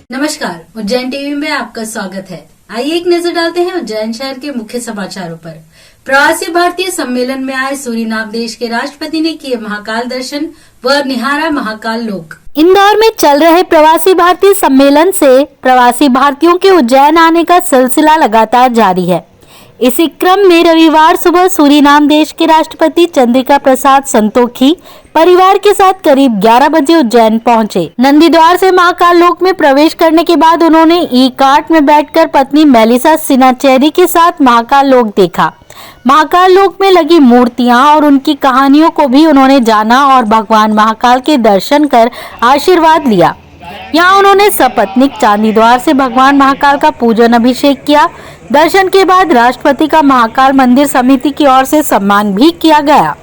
नमस्कार, उज्जैन टीवी में आपका स्वागत है। आइए एक नजर डालते हैं उज्जैन शहर के मुख्य समाचारों पर। प्रवासी भारतीय सम्मेलन में आए सूरीनाम देश के राष्ट्रपति ने किए महाकाल दर्शन व निहारा महाकाल लोक। इंदौर में चल रहे प्रवासी भारतीय सम्मेलन से प्रवासी भारतीयों के उज्जैन आने का सिलसिला लगातार जारी है। इसी क्रम में रविवार सुबह सूरीनाम देश के राष्ट्रपति चंद्रिका प्रसाद संतोखी परिवार के साथ करीब 11 बजे उज्जैन पहुंचे। नंदीद्वार से महाकाल लोक में प्रवेश करने के बाद उन्होंने ई कार्ट में बैठकर पत्नी मेलिसा सिनाचेरी के साथ महाकाल लोक देखा। महाकाल लोक में लगी मूर्तियां और उनकी कहानियों को भी उन्होंने जाना और भगवान महाकाल के दर्शन कर आशीर्वाद लिया। यहाँ उन्होंने सपत्नीक चांदी द्वार से भगवान महाकाल का पूजन अभिषेक किया। दर्शन के बाद राष्ट्रपति का महाकाल मंदिर समिति की ओर से सम्मान भी किया गया।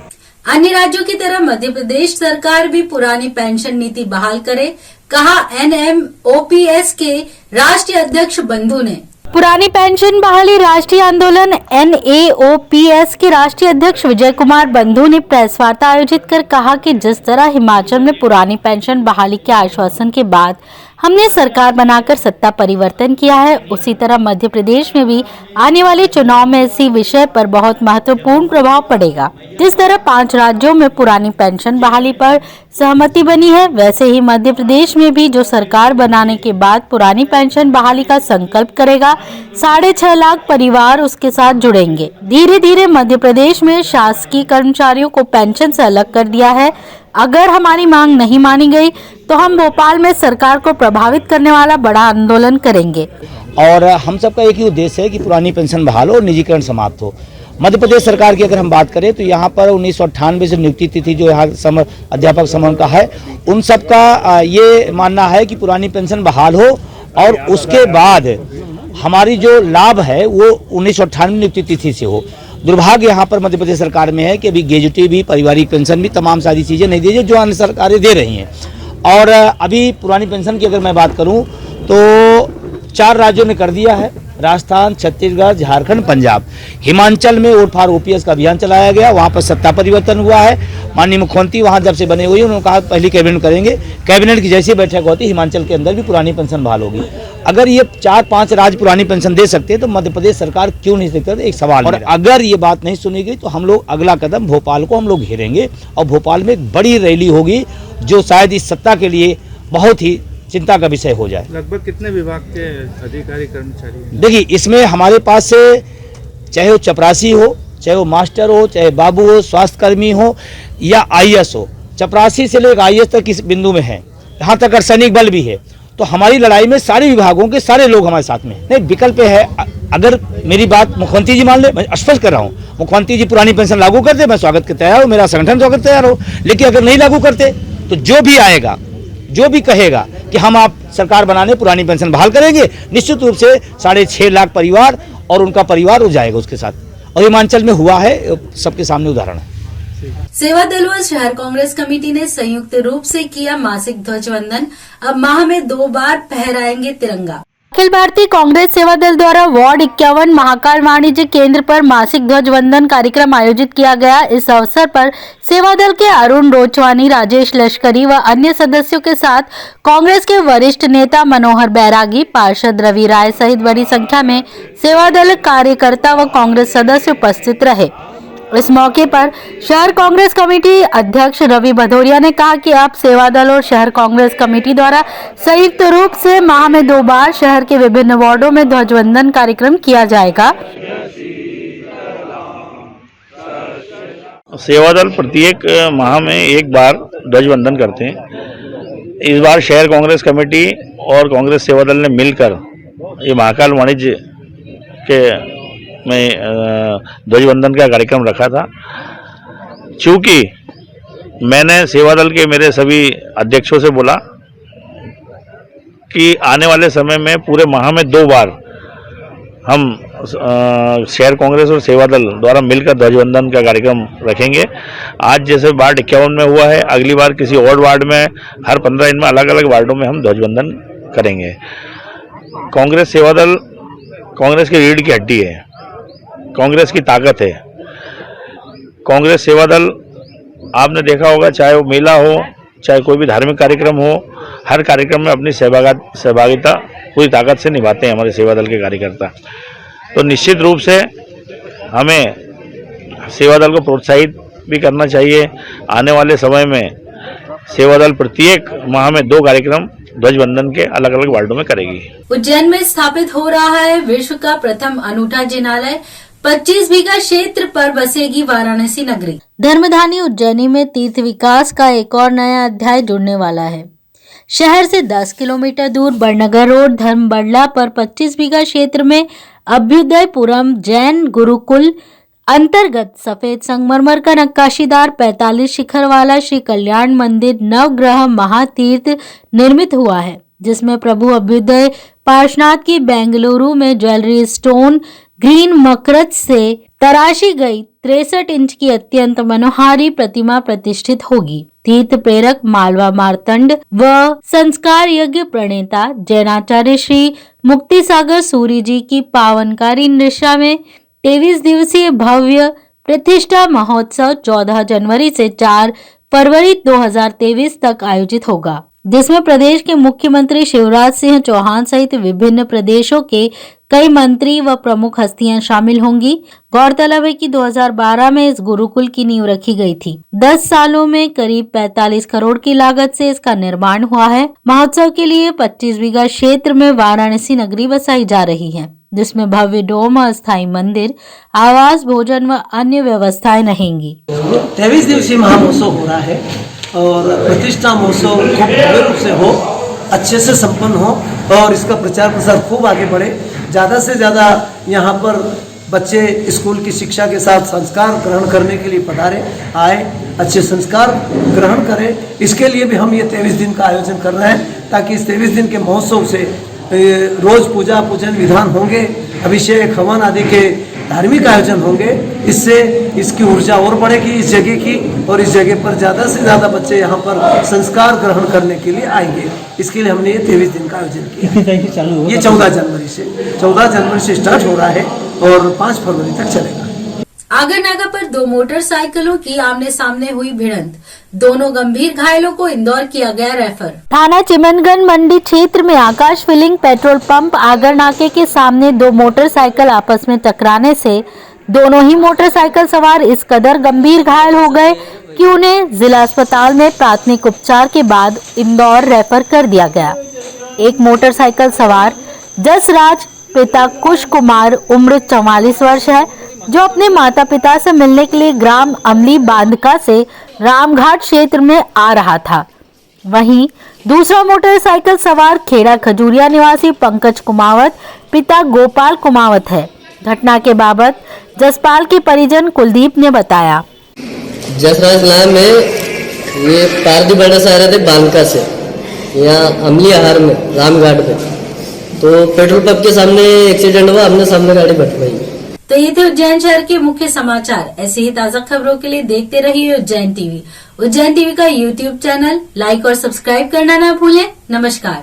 अन्य राज्यों की तरह मध्य प्रदेश सरकार भी पुरानी पेंशन नीति बहाल करे, कहा NMOPS के राष्ट्रीय अध्यक्ष बंधु ने। पुरानी पेंशन बहाली राष्ट्रीय आंदोलन NAOPS के राष्ट्रीय अध्यक्ष विजय कुमार बंधु ने प्रेस वार्ता आयोजित कर कहा कि जिस तरह हिमाचल में पुरानी पेंशन बहाली के आश्वासन के बाद हमने सरकार बनाकर सत्ता परिवर्तन किया है, उसी तरह मध्य प्रदेश में भी आने वाले चुनाव में इसी विषय पर बहुत महत्वपूर्ण प्रभाव पड़ेगा। जिस तरह 5 राज्यों में पुरानी पेंशन बहाली पर सहमति बनी है, वैसे ही मध्य प्रदेश में भी जो सरकार बनाने के बाद पुरानी पेंशन बहाली का संकल्प करेगा, 6.5 लाख परिवार उसके साथ जुड़ेंगे। धीरे धीरे मध्य प्रदेश में शासकीय कर्मचारियों को पेंशन से अलग कर दिया है। अगर हमारी मांग नहीं मानी गई तो हम भोपाल में सरकार को प्रभावित करने वाला बड़ा आंदोलन करेंगे। और हम सबका एक ही उद्देश्य है कि पुरानी पेंशन बहाल हो और निजीकरण समाप्त हो। मध्य प्रदेश सरकार की अगर हम बात करें तो यहाँ पर 1998 से नियुक्ति तिथि जो यहाँ अध्यापक समूह का है, उन सब का ये मानना है कि पुरानी पेंशन बहाल हो और उसके बाद हमारी जो लाभ है वो 1998 नियुक्ति तिथि से हो। दुर्भाग्य यहाँ पर मध्य प्रदेश सरकार में है कि अभी ग्रेजुटी भी, पारिवारिक पेंशन भी, तमाम सारी चीज़ें नहीं दी जो अन्य सरकारें दे रही हैं। और अभी पुरानी पेंशन की अगर मैं बात करूँ तो 4 राज्यों ने कर दिया है, राजस्थान, छत्तीसगढ़, झारखंड, पंजाब। हिमाचल में वोट फॉर OPS का अभियान चलाया गया, वहाँ पर सत्ता परिवर्तन हुआ है। माननीय मुख्यमंत्री वहाँ जब से बने हुए हैं, उन्होंने कहा पहली कैबिनेट करेंगे। कैबिनेट की जैसी बैठक होती, हिमाचल के अंदर भी पुरानी पेंशन बहाल होगी। अगर ये 4-5 राज्य पुरानी पेंशन दे सकते हैं तो मध्य प्रदेश सरकार क्यों नहीं सकती, एक सवाल। और अगर ये बात नहीं सुनी गई तो हम लोग अगला कदम भोपाल को हम लोग घेरेंगे और भोपाल में एक बड़ी रैली होगी जो शायद इस सत्ता के लिए बहुत ही चिंता का विषय हो जाए। लगभग कितने विभाग के अधिकारी कर्मचारी? देखिए, इसमें हमारे पास से चाहे वो चपरासी हो, चाहे वो मास्टर हो, चाहे बाबू हो, स्वास्थ्य कर्मी हो या IAS हो, चपरासी से लेकर IAS तक इस बिंदु में है, यहाँ तक सैनिक बल भी है। तो हमारी लड़ाई में सारे विभागों के सारे लोग हमारे साथ में नहीं। विकल्प है, अगर मेरी बात मुख्यमंत्री जी मान ले, मैं स्पष्ट कर रहा हूँ, मुख्यमंत्री जी पुरानी पेंशन लागू कर दे, मैं स्वागत के तैयार हूँ, मेरा संगठन स्वागत तैयार हो। लेकिन अगर नहीं लागू करते तो जो भी आएगा, जो भी कहेगा कि हम आप सरकार बनाने पुरानी पेंशन बहाल करेंगे, निश्चित रूप से 6.5 लाख परिवार और उनका परिवार हो जाएगा उसके साथ। और हिमाचल में हुआ है, सबके सामने उदाहरण है। सेवा दल व शहर कांग्रेस कमेटी ने संयुक्त रूप से किया मासिक ध्वज वंदन। अब माह में 2 बार फहराएंगे तिरंगा। अखिल भारतीय कांग्रेस सेवा दल द्वारा वार्ड 51 महाकाल वाणिज्य केंद्र पर मासिक ध्वज वंदन कार्यक्रम आयोजित किया गया। इस अवसर पर सेवा दल के अरुण रोचवानी, राजेश लश्करी व अन्य सदस्यों के साथ कांग्रेस के वरिष्ठ नेता मनोहर बैरागी, पार्षद रवि राय सहित बड़ी संख्या में सेवा दल कार्यकर्ता व कांग्रेस सदस्य उपस्थित रहे। इस मौके पर शहर कांग्रेस कमेटी अध्यक्ष रवि भदौरिया ने कहा कि अब सेवा दल और शहर कांग्रेस कमेटी द्वारा संयुक्त रूप से माह में 2 बार शहर के विभिन्न वार्डों में ध्वजवंदन कार्यक्रम किया जाएगा। सेवा दल प्रत्येक माह में 1 बार ध्वजवंदन करते हैं। इस बार शहर कांग्रेस कमेटी और कांग्रेस सेवा दल ने मिलकर ये महाकाल वाणिज्य के में ध्वजवंदन का कार्यक्रम रखा था। चूँकि मैंने सेवा दल के मेरे सभी अध्यक्षों से बोला कि आने वाले समय में पूरे माह में 2 बार हम शहर कांग्रेस और सेवा दल द्वारा मिलकर ध्वजवंदन का कार्यक्रम रखेंगे। आज जैसे वार्ड 51 में हुआ है, अगली बार किसी और वार्ड में, हर 15 दिन में अलग अलग वार्डों में हम ध्वजवंदन करेंगे। कांग्रेस सेवा दल कांग्रेस की रीढ़ की हड्डी है, कांग्रेस की ताकत है। कांग्रेस सेवा दल आपने देखा होगा, चाहे वो मेला हो, चाहे कोई भी धार्मिक कार्यक्रम हो, हर कार्यक्रम में अपनी सहभागिता पूरी ताकत से निभाते हैं हमारे सेवा दल के कार्यकर्ता। तो निश्चित रूप से हमें सेवा दल को प्रोत्साहित भी करना चाहिए। आने वाले समय में सेवा दल प्रत्येक माह में 2 कार्यक्रम ध्वजवंदन के अलग अलग वार्डों में करेगी। उज्जैन में स्थापित हो रहा है विश्व का प्रथम अनूठा जिनालय। 25 बीघा क्षेत्र पर बसेगी वाराणसी नगरी। धर्मधानी उज्जैनी में तीर्थ विकास का एक और नया अध्याय जुड़ने वाला है। शहर से 10 किलोमीटर दूर बड़नगर रोड धर्मबड़ला पर 25 बीघा क्षेत्र में अभ्युदयपुरम जैन गुरुकुल अंतर्गत सफेद संगमरमर का नक्काशीदार 45 शिखर वाला श्री कल्याण मंदिर नवग्रह महातीर्थ निर्मित हुआ है, जिसमें प्रभु अभ्युदय पार्श्वनाथ की बेंगलुरु में ज्वेलरी स्टोन ग्रीन मकरत से तराशी गई 63 इंच की अत्यंत मनोहारी प्रतिमा प्रतिष्ठित होगी। तीर्थ प्रेरक मालवा मार्तंड व संस्कार यज्ञ प्रणेता जैनाचार्य श्री मुक्ति सागर सूरी जी की पावनकारी निशा में 23 दिवसीय भव्य प्रतिष्ठा महोत्सव 14 जनवरी से 4 फरवरी 2023 तक आयोजित होगा, जिसमें प्रदेश के मुख्यमंत्री शिवराज सिंह चौहान सहित विभिन्न प्रदेशों के कई मंत्री व प्रमुख हस्तियां शामिल होंगी। गौरतलब है कि 2012 में इस गुरुकुल की नींव रखी गई थी। 10 सालों में करीब 45 करोड़ की लागत से इसका निर्माण हुआ है। महोत्सव के लिए 25 बीघा क्षेत्र में वाराणसी नगरी बसाई जा रही है, जिसमें भव्य डोम, अस्थायी मंदिर, आवास, भोजन व अन्य व्यवस्थाएं रहेंगी। 23 दिवसीय महामहोत्सव हो रहा है और प्रतिष्ठा महोत्सव खूब भव्य रूप से हो, अच्छे से संपन्न हो और इसका प्रचार प्रसार खूब आगे बढ़े। ज़्यादा से ज़्यादा यहाँ पर बच्चे स्कूल की शिक्षा के साथ संस्कार ग्रहण करने के लिए पधारे, आए, अच्छे संस्कार ग्रहण करें। इसके लिए भी हम ये 23 दिन का आयोजन कर रहे हैं, ताकि इस 23 दिन के महोत्सव से रोज पूजा पूजन विधान होंगे, अभिषेक हवन आदि के धार्मिक आयोजन होंगे। इससे इसकी ऊर्जा और बढ़ेगी इस जगह की, और इस जगह पर ज़्यादा से ज़्यादा बच्चे यहाँ पर संस्कार ग्रहण करने के लिए आएंगे। इसके लिए हमने ये 23 दिन का आयोजन किया। कितनी तारीख से चालू होगा? ये 14 जनवरी से स्टार्ट हो रहा है और 5 फरवरी तक चलेगा। आगरनागा पर 2 मोटरसाइकिलों की आमने सामने हुई भिड़ंत, दोनों गंभीर घायलों को इंदौर किया गया रेफर। थाना चिमनगंज मंडी क्षेत्र में आकाश फिलिंग पेट्रोल पंप आगरनाके के सामने 2 मोटरसाइकिल आपस में टकराने से दोनों ही मोटरसाइकिल सवार इस कदर गंभीर घायल हो गए कि उन्हें जिला अस्पताल में प्राथमिक उपचार के बाद इंदौर रेफर कर दिया गया। एक मोटरसाइकिल सवार जसराज पिता कुश कुमार उम्र 44 वर्ष है, जो अपने माता पिता से मिलने के लिए ग्राम अमली बांधका से रामघाट क्षेत्र में आ रहा था। वहीं दूसरा मोटरसाइकिल सवार खेड़ा खजूरिया निवासी पंकज कुमावत पिता गोपाल कुमावत है। घटना के बाबत जसपाल के परिजन कुलदीप ने बताया। जसराज नाम में ये पारदी बड़ा से आ रहे थे बांधका से, यहाँ अमली आहार में रामघाट पे, तो पेट्रोल पंप के सामने एक्सीडेंट हुआ, हमने सामने गाड़ी भटकाई। तो ये थे उज्जैन शहर के मुख्य समाचार। ऐसे ही ताज़ा खबरों के लिए देखते रहिए उज्जैन टीवी। उज्जैन टीवी का YouTube चैनल लाइक और सब्सक्राइब करना ना भूलें। नमस्कार।